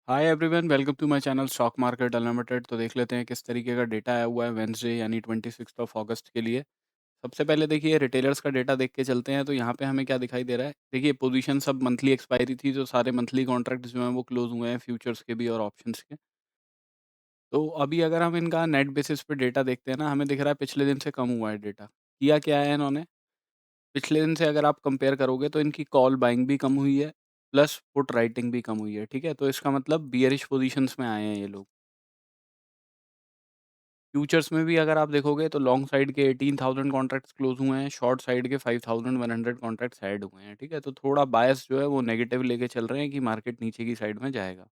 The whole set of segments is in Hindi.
Hi everyone, welcome to my channel stock market unlimited. तो देख लेते हैं किस तरीके का डेटा आया हुआ है वेंसडे यानी 26 ऑफ अगस्त के लिए। सबसे पहले देखिए रिटेलर्स का डेटा देख के चलते हैं। तो यहाँ पे हमें क्या दिखाई दे रहा है, देखिए पोजीशन सब मंथली एक्सपायरी थी, जो सारे मंथली कॉन्ट्रैक्ट जो हैं वो क्लोज हुए हैं, फ्यूचर्स के भी और ऑप्शंस के। तो अभी अगर हम इनका नेट बेसिस पे डेटा देखते हैं ना, हमें दिख रहा है पिछले दिन से कम हुआ है डेटा। किया क्या है इन्होंने, पिछले दिन से अगर आप कंपेयर करोगे तो इनकी कॉल बाइंग भी कम हुई है, प्लस पुट राइटिंग भी कम हुई है। ठीक है, तो इसका मतलब बियरिश पोजीशंस में आए हैं ये लोग। फ्यूचर्स में भी अगर आप देखोगे तो लॉन्ग साइड के 18,000 कॉन्ट्रैक्ट्स क्लोज हुए हैं, शॉर्ट साइड के 5,100 कॉन्ट्रैक्ट्स ऐड हुए हैं। ठीक है, तो थोड़ा बायस जो है वो नेगेटिव लेके चल रहे हैं कि मार्केट नीचे की साइड में जाएगा।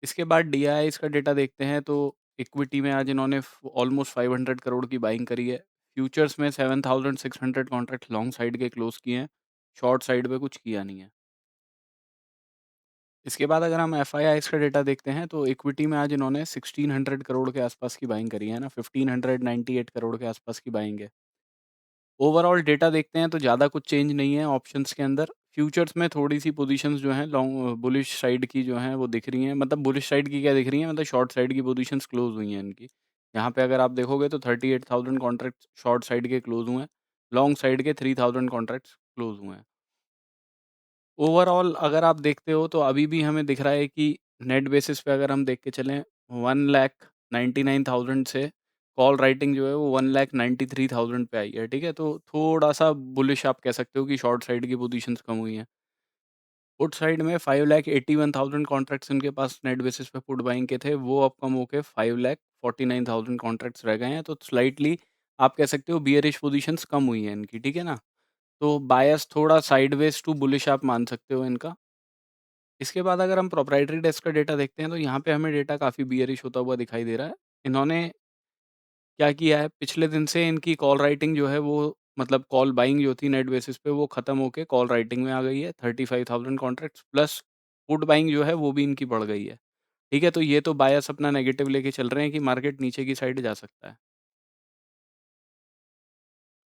इसके बाद डीआईआईस का डेटा देखते हैं तो इक्विटी में आज इन्होंने ऑलमोस्ट 500 करोड़ की बाइंग करी है। फ्यूचर्स में 7,600 कॉन्ट्रैक्ट लॉन्ग साइड के क्लोज किए हैं, शॉर्ट साइड पे कुछ किया नहीं है। इसके बाद अगर हम एफआईआईस का डेटा देखते हैं तो इक्विटी में आज इन्होंने 1600 करोड़ के आसपास की बाइंग करी है ना, 1598 करोड़ के आसपास की बाइंग है। ओवरऑल डेटा देखते हैं तो ज़्यादा कुछ चेंज नहीं है ऑप्शंस के अंदर। फ्यूचर्स में थोड़ी-सी पोज़ीशंस जो हैं लॉन्ग बुलिश साइड की जो हैं वो दिख रही हैं। मतलब बुलिश साइड की क्या दिख रही हैं, मतलब शॉर्ट साइड की पोज़ीशंस क्लोज़ हुई हैं इनकी। यहाँ पे अगर आप देखोगे तो 38,000 कॉन्ट्रैक्ट्स शॉर्ट साइड के क्लोज़ हुए हैं, लॉन्ग साइड के 3,000 कॉन्ट्रैक्ट्स क्लोज़ हुए हैं। ओवरऑल अगर आप देखते हो तो अभी भी हमें दिख रहा है कि नेट बेसिस पे अगर हम देख के चलें, 1,99,000 से कॉल राइटिंग जो है वो 1,93,000 पे आई है। ठीक है, तो थोड़ा-सा बुलिश आप कह सकते हो कि शॉर्ट साइड की पोजीशंस कम हुई हैं। पुट साइड में 5,81,000 कॉन्ट्रैक्ट्स इनके पास नेट बेसिस पे पुट बाइंग के थे, वो अब कम होके 5,49,000 कॉन्ट्रैक्ट्स रह गए हैं। तो स्लाइटली आप कह सकते हो बियरिश पोजीशंस कम हुई हैं इनकी। ठीक है ना? तो बायस थोड़ा साइडवेज़ टू बुलिश आप मान सकते हो इनका। इसके बाद अगर हम प्रोप्राइटरी डेस्क का डेटा देखते हैं तो यहाँ पे हमें डेटा काफ़ी बियरिश होता हुआ दिखाई दे रहा है। इन्होंने क्या किया है, पिछले दिन से इनकी कॉल राइटिंग जो है वो, मतलब कॉल बाइंग जो थी नेट बेसिस पे वो ख़त्म होके कॉल राइटिंग में आ गई है। 35,000 कॉन्ट्रैक्ट्स प्लस पुट बाइंग जो है वो भी इनकी बढ़ गई है। ठीक है, तो ये तो बायस अपना नेगेटिव लेके चल रहे हैं कि मार्केट नीचे की साइड जा सकता है।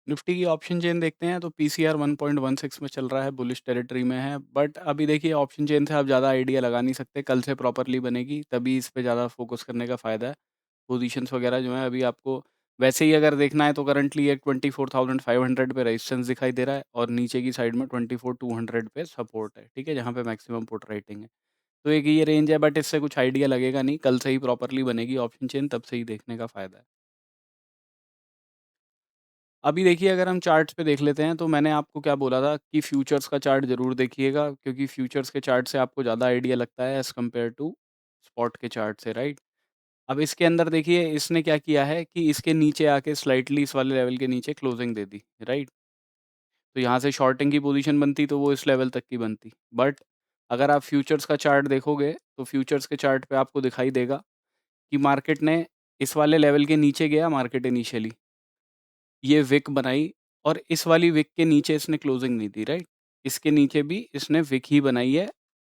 निफ्टी की ऑप्शन चेन देखते हैं तो पीसीआर 1.16 में चल रहा है, बुलिश टेरिटरी में है। बट अभी देखिए ऑप्शन चेन से आप ज़्यादा आइडिया लगा नहीं सकते, कल से प्रॉपर्ली बनेगी तभी इस पे ज़्यादा फोकस करने का फ़ायदा है। पोजीशंस वगैरह जो हैं अभी आपको वैसे ही अगर देखना है तो करंटली एक 24,500 पे रेजिस्टेंस दिखाई दे रहा है और नीचे की साइड में 24,200 पे सपोर्ट है। ठीक है, जहाँ पे मैक्सिमम पुट राइटिंग है। तो एक ये रेंज है, बट इससे कुछ आइडिया लगेगा नहीं, कल से ही प्रॉपर्ली बनेगी ऑप्शन चेन, तब से ही देखने का फ़ायदा है। अभी देखिए अगर हम चार्ट्स पे देख लेते हैं तो मैंने आपको क्या बोला था कि फ्यूचर्स का चार्ट ज़रूर देखिएगा, क्योंकि फ्यूचर्स के चार्ट से आपको ज़्यादा आइडिया लगता है एज़ कम्पेयर टू स्पॉट के चार्ट से, राइट? अब इसके अंदर देखिए इसने क्या किया है कि इसके नीचे आके स्लाइटली इस वाले लेवल के नीचे क्लोजिंग दे दी, राइट? तो यहाँ से शॉर्टिंग की पोजीशन बनती तो वो इस लेवल तक की बनती। बट अगर आप फ्यूचर्स का चार्ट देखोगे तो फ्यूचर्स के चार्ट पे आपको दिखाई देगा कि मार्केट ने इस वाले लेवल के नीचे गया, मार्केट इनिशियली ये विक बनाई और इस वाली विक के नीचे इसने क्लोजिंग नहीं दी, राइट? इसके नीचे भी इसने विक ही बनाई है,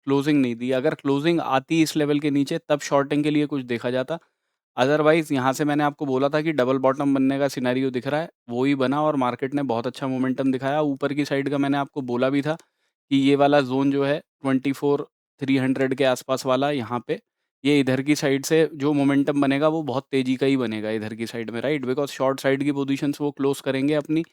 क्लोजिंग नहीं दी। अगर क्लोजिंग आती इस लेवल के नीचे तब शॉर्टिंग के लिए कुछ देखा जाता। अदरवाइज़ यहाँ से मैंने आपको बोला था कि डबल बॉटम बनने का सिनेरियो दिख रहा है, वो ही बना और मार्केट ने बहुत अच्छा मोमेंटम दिखाया। ऊपर की साइड का मैंने आपको बोला भी था कि ये वाला ज़ोन जो है 24,300 के आसपास वाला यहाँ पे, ये इधर की साइड से जो मोमेंटम बनेगा वो बहुत तेज़ी का ही बनेगा इधर की साइड में, राइट? बिकॉज़ शॉर्ट साइड की पोज़ीशंस वो क्लोज़ करेंगे अपनी,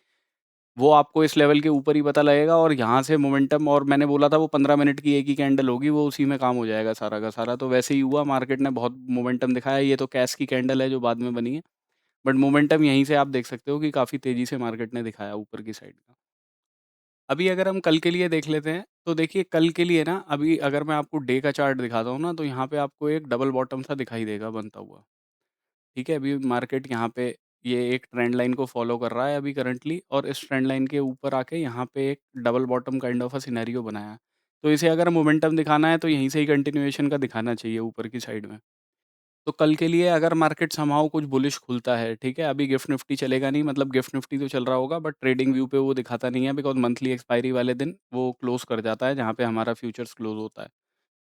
वो आपको इस लेवल के ऊपर ही पता लगेगा और यहाँ से मोमेंटम, और मैंने बोला था वो 15 मिनट की एक ही कैंडल होगी, वो उसी में काम हो जाएगा सारा का सारा। तो वैसे ही हुआ, मार्केट ने बहुत मोमेंटम दिखाया। ये तो कैश की कैंडल है जो बाद में बनी है, बट मोमेंटम यहीं से आप देख सकते हो कि काफ़ी तेज़ी से मार्केट ने दिखाया ऊपर की साइड का। अभी अगर हम कल के लिए देख लेते हैं, तो देखिए कल के लिए ना, अभी अगर मैं आपको डे का चार्ट दिखाता हूँ ना, तो यहाँ पे आपको एक डबल बॉटम सा दिखाई देगा बनता हुआ। ठीक है, अभी मार्केट यहाँ पे ये एक ट्रेंड लाइन को फॉलो कर रहा है अभी करंटली, और इस ट्रेंड लाइन के ऊपर आके यहाँ पे एक double bottom kind of a scenario बनाया है। तो इसे अगर मोमेंटम दिखाना है तो यहीं से ही कंटिन्यूएशन का दिखाना चाहिए ऊपर की साइड में। तो कल के लिए अगर मार्केट समहाउ कुछ बुलिश खुलता है, ठीक है, अभी गिफ्ट निफ्टी चलेगा नहीं, मतलब गिफ्ट निफ्टी तो चल रहा होगा बट ट्रेडिंग व्यू पे वो दिखाता नहीं है, बिकॉज़ मंथली एक्सपायरी वाले दिन वो क्लोज़ कर जाता है जहाँ पे हमारा फ्यूचर्स क्लोज़ होता है।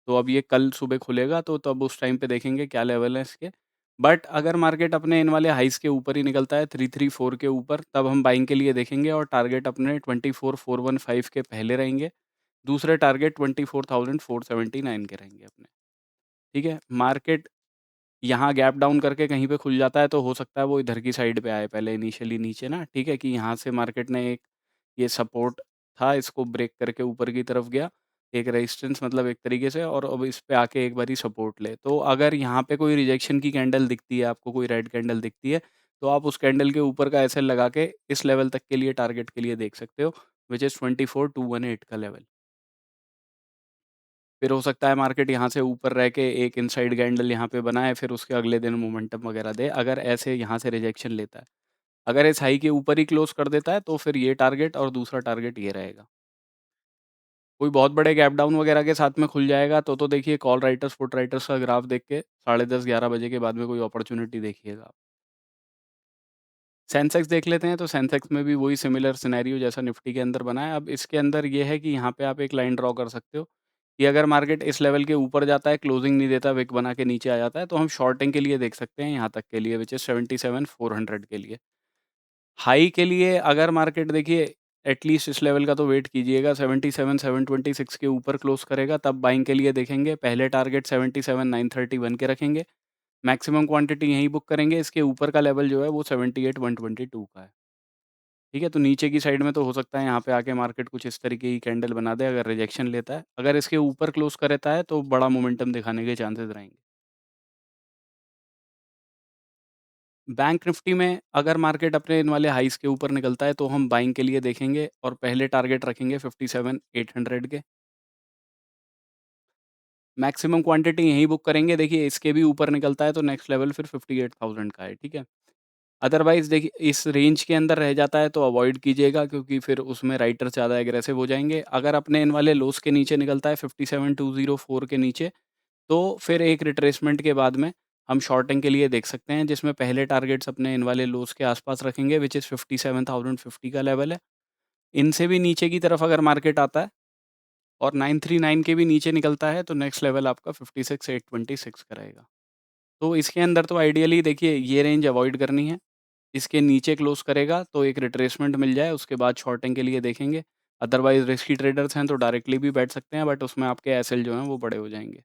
तो अब ये कल सुबह खुलेगा तो तब उस टाइम पे देखेंगे क्या लेवल है इसके। बट अगर मार्केट अपने इन वाले हाइज़ के ऊपर ही निकलता है 334 के ऊपर, तब हम बाइंग के लिए देखेंगे और टारगेट अपने 24,415 के पहले रहेंगे। दूसरे टारगेट 24,479 के रहेंगे अपने। ठीक है? मार्केट यहाँ गैप डाउन करके कहीं पे खुल जाता है तो हो सकता है वो इधर की साइड पे आए पहले इनिशियली नीचे ना, ठीक है? कि यहाँ से मार्केट ने एक ये सपोर्ट था, इसको ब्रेक करके ऊपर की तरफ गया, एक रेजिस्टेंस मतलब एक तरीके से, और अब इस पे आके एक बारी सपोर्ट ले। तो अगर यहाँ पे कोई रिजेक्शन की कैंडल दिखती है आपको, कोई रेड कैंडल दिखती है, तो आप उस कैंडल के ऊपर का एसएल लगा के इस लेवल तक के लिए टारगेट के लिए देख सकते हो, व्हिच इज़ 24,218 का लेवल। फिर हो सकता है मार्केट यहाँ से ऊपर रह के एक इनसाइड कैंडल यहाँ पे बनाए, फिर उसके अगले दिन मोमेंटम वगैरह दे, अगर ऐसे यहाँ से रिजेक्शन लेता है। अगर इस हाई के ऊपर ही क्लोज़ कर देता है, तो फिर ये टारगेट और दूसरा टारगेट ये रहेगा। कोई बहुत बड़े गैप डाउन वगैरह के साथ में खुल जाएगा, तो देखिए कॉल राइटर्स, पुट राइटर्स का ग्राफ देख के साढ़े 10-11 बजे के बाद में कोई अपॉर्च्युनिटी देखिएगा आप। सेंसेक्स देख लेते हैं, तो सेंसेक्स में भी वही सिमिलर सिनेरियो जैसा निफ्टी के अंदर बना है। अब इसके अंदर ये है कि यहाँ पे आप एक लाइन ड्रॉ कर सकते हो कि अगर मार्केट इस लेवल के ऊपर जाता है, क्लोजिंग नहीं देता, विक बना के नीचे आ जाता है, तो हम शॉर्टिंग के लिए देख सकते हैं यहाँ तक के लिए, व्हिच इज़ 77,400 के लिए। हाई के लिए अगर मार्केट देखिए एटलीस्ट इस लेवल का तो वेट कीजिएगा, 77,726 के ऊपर क्लोज़ करेगा तब बाइंग के लिए देखेंगे। पहले टारगेट 77,931 के रखेंगे। मैक्सिमम क्वांटिटी यहीं बुक करेंगे, इसके ऊपर का लेवल जो है वो 78,122 का है। ठीक है? तो नीचे की साइड में तो हो सकता है यहाँ पे आके मार्केट कुछ इस तरीके की कैंडल बना दे अगर रिजेक्शन लेता है। अगर इसके ऊपर क्लोज़ कर लेता है तो बड़ा मोमेंटम दिखाने के चांसेस रहेंगे। बैंक निफ्टी में अगर मार्केट अपने इन वाले हाईज़ के ऊपर निकलता है तो हम बाइंग के लिए देखेंगे और पहले टारगेट रखेंगे 57,800 के। मैक्सिमम क्वांटिटी यहीं बुक करेंगे। देखिए इसके भी ऊपर निकलता है तो नेक्स्ट लेवल फिर 58,000 का है, ठीक है? अदरवाइज़ देखिए इस रेंज के अंदर रह जाता है तो अवॉइड कीजिएगा, क्योंकि फिर उसमें राइटर्स ज़्यादा एग्रेसिव हो जाएँगे। अगर अपने इन वाले लोज़ के नीचे निकलता है 57,204 के नीचे, तो फिर एक रिट्रेसमेंट के बाद में हम शॉर्टिंग के लिए देख सकते हैं, जिसमें पहले टारगेट्स अपने इन वाले लोज़ के आस-पास रखेंगे, व्हिच इज़ 57,050 का लेवल है। इनसे भी नीचे की तरफ अगर मार्केट आता है और 939 के भी नीचे निकलता है तो नेक्स्ट लेवल आपका 56,826 का रहेगा। तो इसके अंदर तो आइडियली देखिए ये रेंज अवॉइड करनी है। इसके नीचे क्लोज़ करेगा तो एक रिट्रेसमेंट मिल जाए, उसके बाद शॉर्टिंग के लिए देखेंगे। अदरवाइज़ रिस्की ट्रेडर्स हैं तो डायरेक्टली भी बैठ सकते हैं, बट उसमें आपके एसएल जो हैं वो बड़े हो जाएँगे।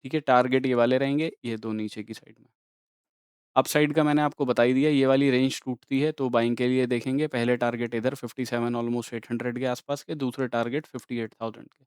ठीक है? टारगेट ये वाले रहेंगे, ये 2 नीचे की साइड में। अपसाइड का मैंने आपको बता ही दिया, ये वाली रेंज टूटती है तो बाइंग के लिए देखेंगे। पहले टारगेट इधर 57 ऑलमोस्ट 800 के आसपास के, दूसरे टारगेट 58,000 के।